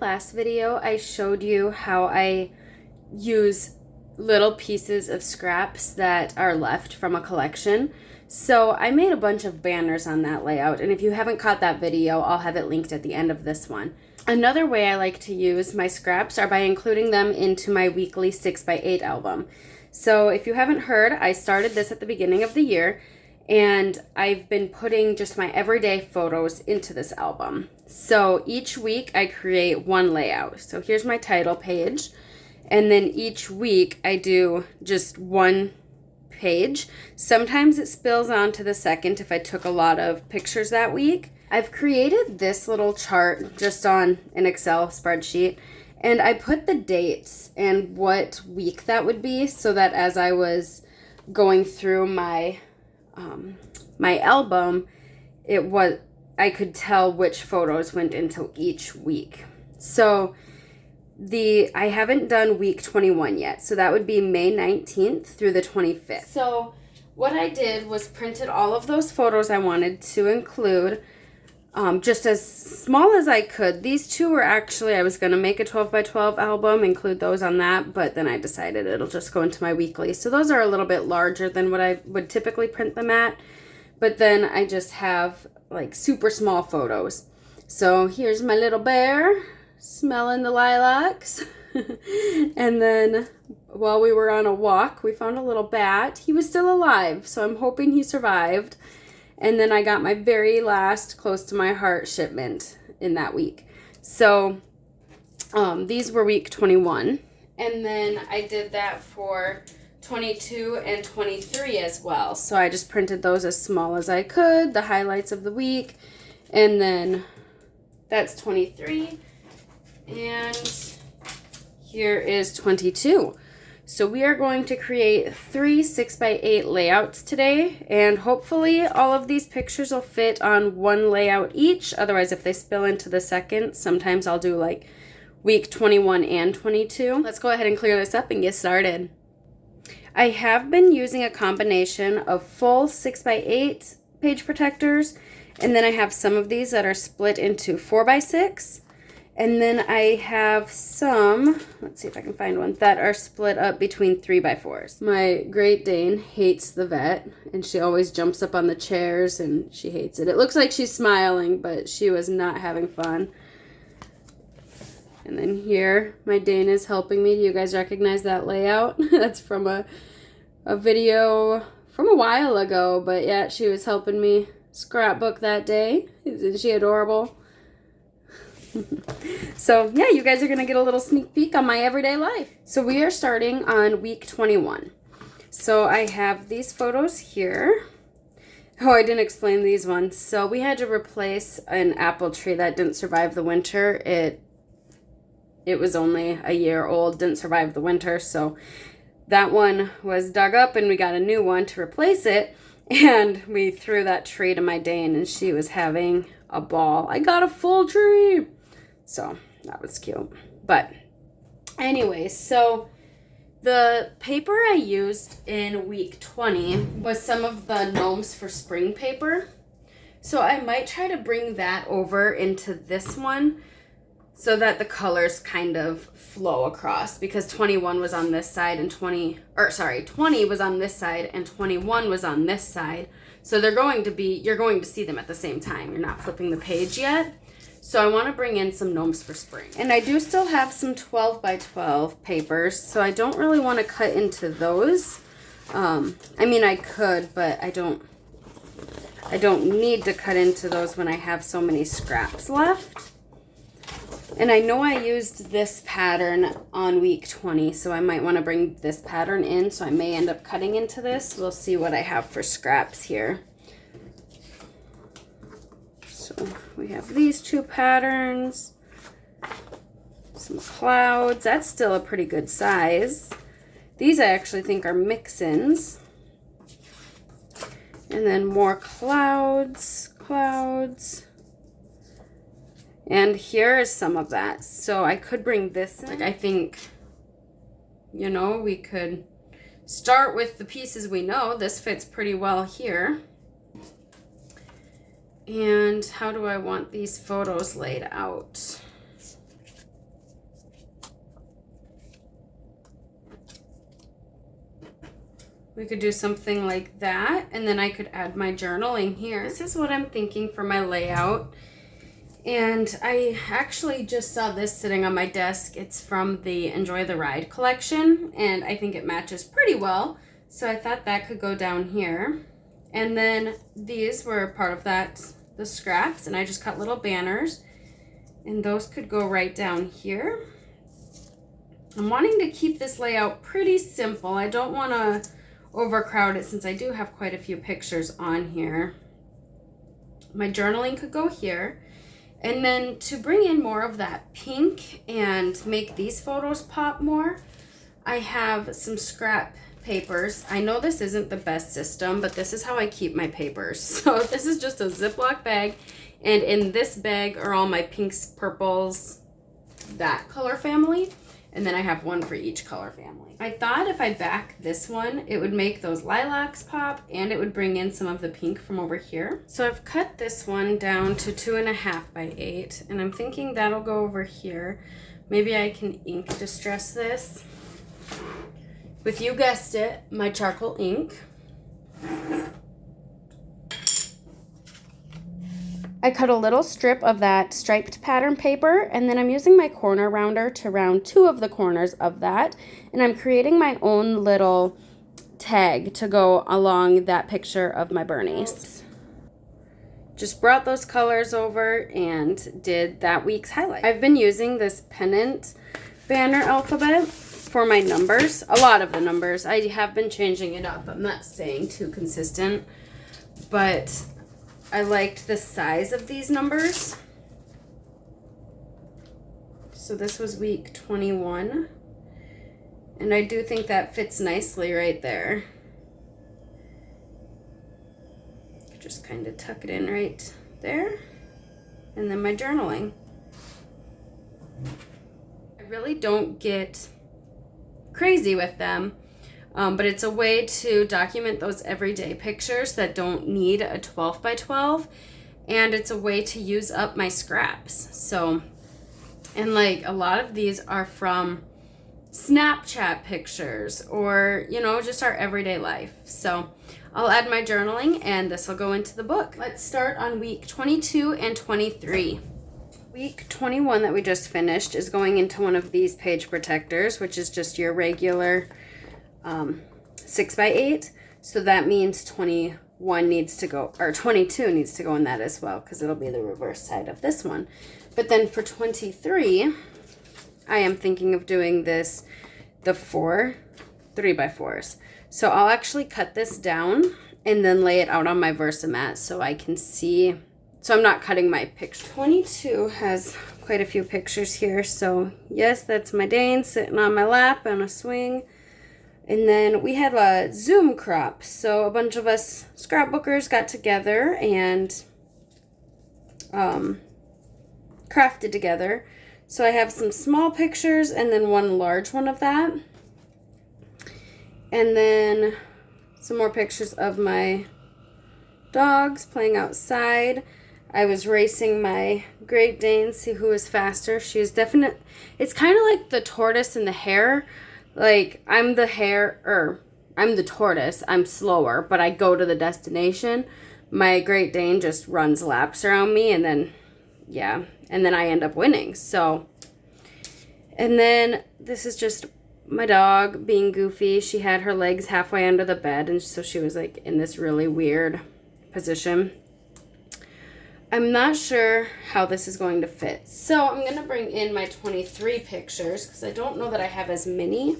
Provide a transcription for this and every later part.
my last video, I showed you how I use little pieces of scraps that are left from a collection. So I made a bunch of banners on that layout, and if you haven't caught that video, I'll have it linked at the end of this one. Another way I like to use my scraps are by including them into my weekly 6x8 album. So if you haven't heard, I started this at the beginning of the year, and I've been putting just my everyday photos into this album. So each week I create one layout. So here's my title page, and then each week I do just one page. Sometimes it spills onto the second if I took a lot of pictures that week. I've created this little chart just on an Excel spreadsheet, and I put the dates and what week that would be so that as I was going through my album, I could tell which photos went into each week. So I haven't done week 21 yet, so that would be May 19th through the 25th. So what I did was printed all of those photos I wanted to include, just as small as I could. These two were actually, I was going to make a 12x12 album, include those on that, but then I decided it'll just go into my weekly. So those are a little bit larger than what I would typically print them at, but then I just have like super small photos. So here's my little bear smelling the lilacs. And then while we were on a walk, we found a little bat. He was still alive, so I'm hoping he survived. And then I got my very last close to my heart shipment in that week. So these were week 21. And then I did that for 22 and 23 as well. So I just printed those as small as I could, the highlights of the week. And then that's 23. And here is 22. So we are going to create 3 6x8 layouts today, and hopefully all of these pictures will fit on one layout each. Otherwise, if they spill into the second, sometimes I'll do like week 21 and 22. Let's go ahead and clear this up and get started. I have been using a combination of full 6x8 page protectors, and then I have some of these that are split into 4x6. And then I have some, let's see if I can find one, that are split up between 3x4s. My Great Dane hates the vet, and she always jumps up on the chairs, and she hates it. It looks like she's smiling, but she was not having fun. And then here, my Dane is helping me. Do you guys recognize that layout? That's from a video from a while ago, but yeah, she was helping me scrapbook that day. Isn't she adorable? So yeah, you guys are going to get a little sneak peek on my everyday life. So we are starting on week 21. So I have these photos here. Oh, I didn't explain these ones. So we had to replace an apple tree that didn't survive the winter. It was only a year old, didn't survive the winter. So that one was dug up and we got a new one to replace it. And we threw that tree to my Dane and she was having a ball. I got a full tree. So that was cute. But anyway, so the paper I used in week 20 was some of the Gnomes for Spring paper. So I might try to bring that over into this one so that the colors kind of flow across, because 21 was on this side and 20 was on this side and 21 was on this side. So you're going to see them at the same time. You're not flipping the page yet. So I want to bring in some Gnomes for Spring. And I do still have some 12x12 papers, so I don't really want to cut into those. I mean, I could, but I don't need to cut into those when I have so many scraps left. And I know I used this pattern on week 20, so I might want to bring this pattern in, so I may end up cutting into this. We'll see what I have for scraps here. So we have these two patterns, some clouds. That's still a pretty good size. These I actually think are mix-ins. And then more clouds. And here is some of that. So I could bring this in. Like, I think, you know, we could start with the pieces we know. This fits pretty well here. And how do I want these photos laid out? We could do something like that, and then I could add my journaling here. This is what I'm thinking for my layout. And I actually just saw this sitting on my desk. It's from the Enjoy the Ride collection, and I think it matches pretty well. So I thought that could go down here. And then these were part of that, the scraps, and I just cut little banners, and those could go right down here. I'm wanting to keep this layout pretty simple. I don't want to overcrowd it since I do have quite a few pictures on here. My journaling could go here. And then to bring in more of that pink and make these photos pop more, I have some scrap papers. I know this isn't the best system, but this is how I keep my papers. So this is just a Ziploc bag, and in this bag are all my pinks, purples, that color family, and then I have one for each color family. I thought if I back this one, it would make those lilacs pop, and it would bring in some of the pink from over here. So I've cut this one down to 2.5 by 8, and I'm thinking that'll go over here. Maybe I can ink distress this with, you guessed it, my charcoal ink. I cut a little strip of that striped pattern paper, and then I'm using my corner rounder to round 2 of the corners of that, and I'm creating my own little tag to go along that picture of my Bernice. Just brought those colors over and did that week's highlight. I've been using this pennant banner alphabet for my numbers, a lot of the numbers. I have been changing it up. I'm not staying too consistent, but I liked the size of these numbers. So this was week 21, and I do think that fits nicely right there. Just kind of tuck it in right there, and then my journaling. I really don't get crazy with them, but it's a way to document those everyday pictures that don't need a 12 by 12, and it's a way to use up my scraps. So, and like a lot of these are from Snapchat pictures, or you know, just our everyday life. So I'll add my journaling, and this will go into the book. Let's start on week 22 and 23. Week 21 that we just finished is going into one of these page protectors, which is just your regular 6 by 8. So that means 21 needs to go, or 22 needs to go in that as well, because it'll be the reverse side of this one. But then for 23, I am thinking of doing this, the 4 3x4s. So I'll actually cut this down and then lay it out on my Versamat so I can see. So I'm not cutting my picture. 22 has quite a few pictures here. So yes, that's my Dane sitting on my lap on a swing. And then we had a Zoom crop. So a bunch of us scrapbookers got together and crafted together. So I have some small pictures and then one large one of that. And then some more pictures of my dogs playing outside. I was racing my Great Dane, see who is faster. She is definite. It's kind of like the tortoise and the hare. Like I'm the hare, or I'm the tortoise. I'm slower, but I go to the destination. My Great Dane just runs laps around me, and then, yeah, and then I end up winning. So, and then this is just my dog being goofy. She had her legs halfway under the bed, and so she was like in this really weird position. I'm not sure how this is going to fit. So I'm going to bring in my 23 pictures because I don't know that I have as many.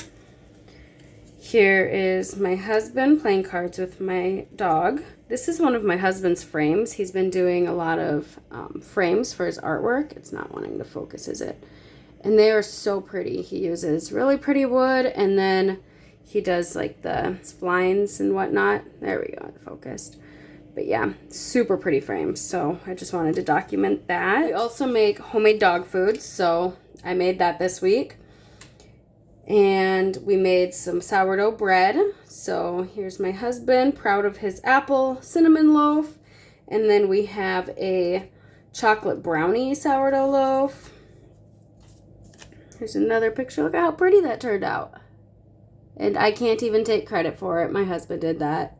Here is my husband playing cards with my dog. This is one of my husband's frames. He's been doing a lot of frames for his artwork. It's not wanting to focus, is it? And they are so pretty. He uses really pretty wood, and then he does like the splines and whatnot. There we go, it focused. But yeah, super pretty frames. So I just wanted to document that. We also make homemade dog food. So I made that this week. And we made some sourdough bread. So here's my husband, proud of his apple cinnamon loaf. And then we have a chocolate brownie sourdough loaf. Here's another picture. Look at how pretty that turned out. And I can't even take credit for it. My husband did that.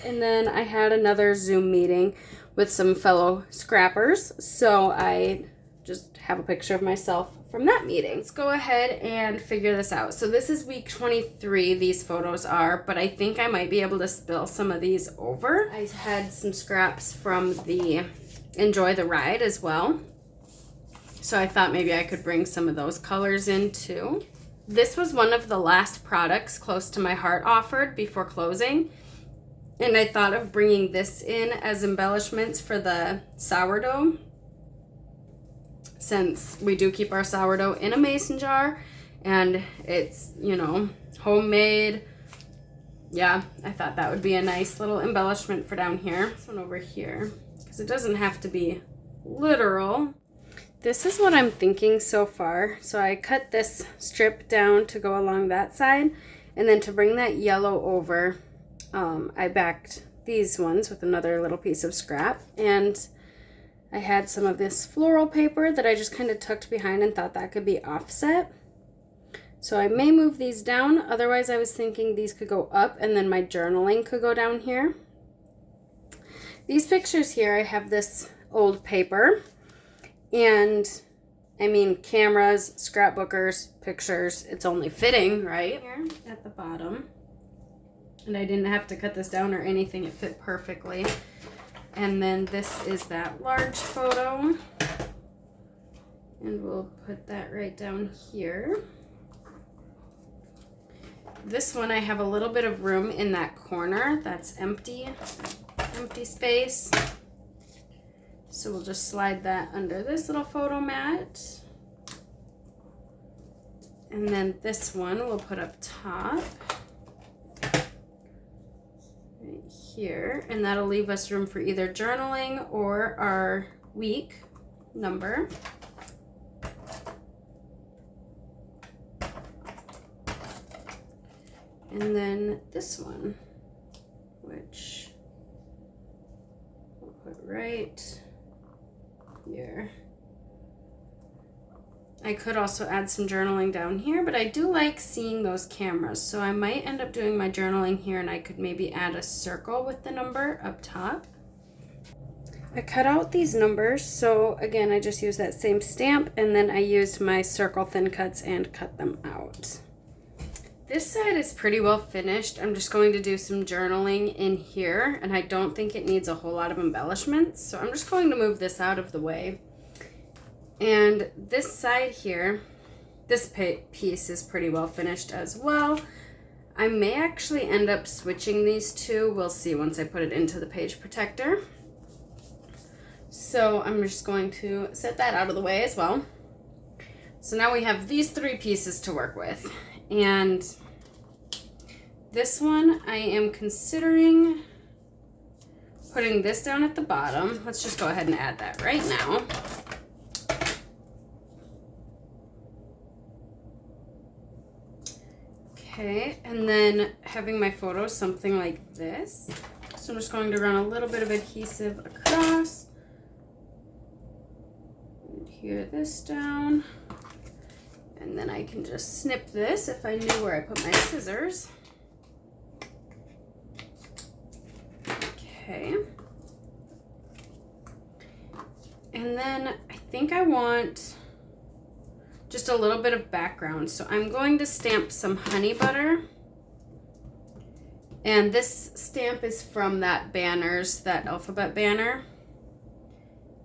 And then I had another Zoom meeting with some fellow scrappers. So I just have a picture of myself from that meeting. Let's go ahead and figure this out. So this is week 23, these photos are, but I think I might be able to spill some of these over. I had some scraps from the Enjoy the Ride as well. So I thought maybe I could bring some of those colors in too. This was one of the last products close to my heart offered before closing. And I thought of bringing this in as embellishments for the sourdough, since we do keep our sourdough in a mason jar and it's, you know, homemade. Yeah, I thought that would be a nice little embellishment for down here. This one over here, because it doesn't have to be literal. This is what I'm thinking so far. So I cut this strip down to go along that side, and then to bring that yellow over, I backed these ones with another little piece of scrap, and I had some of this floral paper that I just kind of tucked behind and thought that could be offset. So I may move these down. Otherwise, I was thinking these could go up and then my journaling could go down here. These pictures here, I have this old paper, and I mean, cameras, scrapbookers, pictures, it's only fitting, right? Here at the bottom. And I didn't have to cut this down or anything. It fit perfectly. And then this is that large photo. And we'll put that right down here. This one, I have a little bit of room in that corner that's empty space. So we'll just slide that under this little photo mat. And then this one we'll put up top. Right here, and that'll leave us room for either journaling or our week number. And then this one, which we'll put right here. I could also add some journaling down here, but I do like seeing those cameras. So I might end up doing my journaling here, and I could maybe add a circle with the number up top. I cut out these numbers. So again, I just used that same stamp, and then I used my circle thin cuts and cut them out. This side is pretty well finished. I'm just going to do some journaling in here, and I don't think it needs a whole lot of embellishments. So I'm just going to move this out of the way. And this side here, this piece is pretty well finished as well. I may actually end up switching these two. We'll see once I put it into the page protector. So I'm just going to set that out of the way as well. So now we have these three pieces to work with. And this one, I am considering putting this down at the bottom. Let's just go ahead and add that right now. Okay, and then having my photo something like this. So I'm just going to run a little bit of adhesive across. And adhere this down. And then I can just snip this if I knew where I put my scissors. Okay. And then I think I want just a little bit of background. So I'm going to stamp some honey butter. And this stamp is from that banners, that alphabet banner.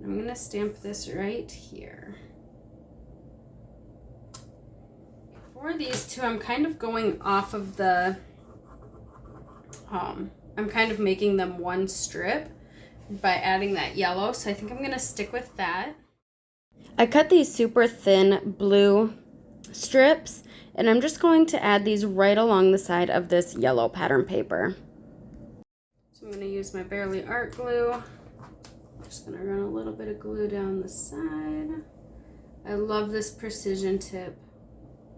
I'm going to stamp this right here. For these two, I'm kind of going off of the, I'm kind of making them one strip by adding that yellow. So I think I'm going to stick with that. I cut these super thin blue strips, and I'm just going to add these right along the side of this yellow pattern paper. So I'm going to use my Barely Art glue. I'm just going to run a little bit of glue down the side. I love this precision tip.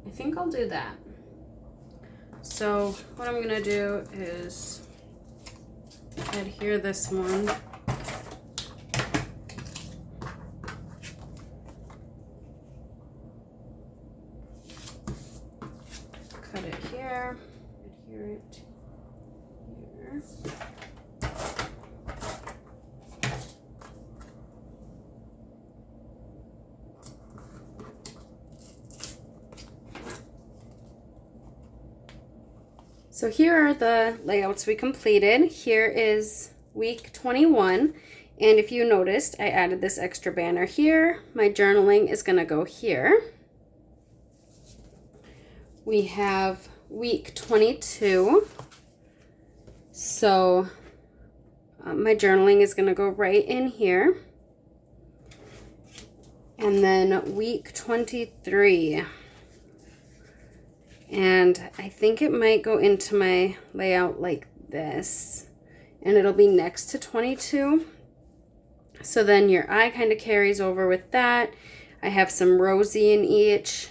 I think I'll do that. So what I'm going to do is adhere this one. Cut it there. Adhere it here. So here are the layouts we completed. Here is week 21. And if you noticed, I added this extra banner here. My journaling is going to go here. We have week 22. So my journaling is going to go right in here. And then week 23. And I think it might go into my layout like this. And it'll be next to 22. So then your eye kind of carries over with that. I have some rosy in each.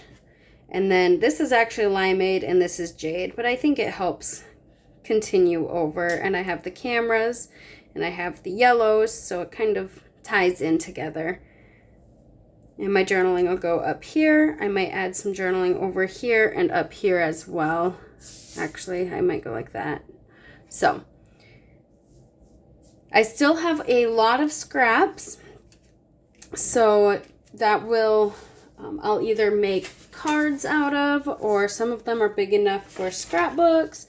And then this is actually limeade and this is jade. But I think it helps continue over. And I have the cameras and I have the yellows. So it kind of ties in together. And my journaling will go up here. I might add some journaling over here and up here as well. Actually, I might go like that. So, I still have a lot of scraps. So, that will, I'll either make cards out of, or some of them are big enough for scrapbooks.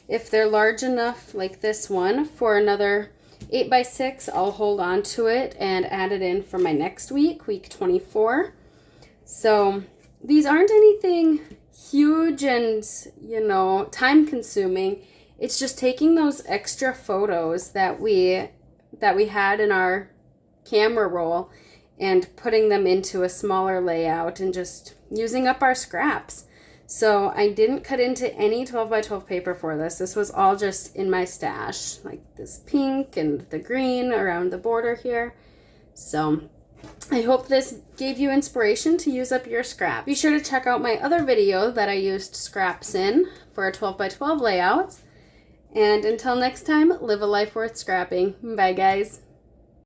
If they're large enough, like this one, for another 8x6, I'll hold on to it and add it in for my next week, week 24. So these aren't anything huge and, you know, time consuming. It's just taking those extra photos that we had in our camera roll and putting them into a smaller layout and just using up our scraps. So I didn't cut into any 12x12 paper for this. This was all just in my stash, like this pink and the green around the border here. So I hope this gave you inspiration to use up your scrap. Be sure to check out my other video that I used scraps in for a 12x12 layout. And until next time, live a life worth scrapping. Bye, guys.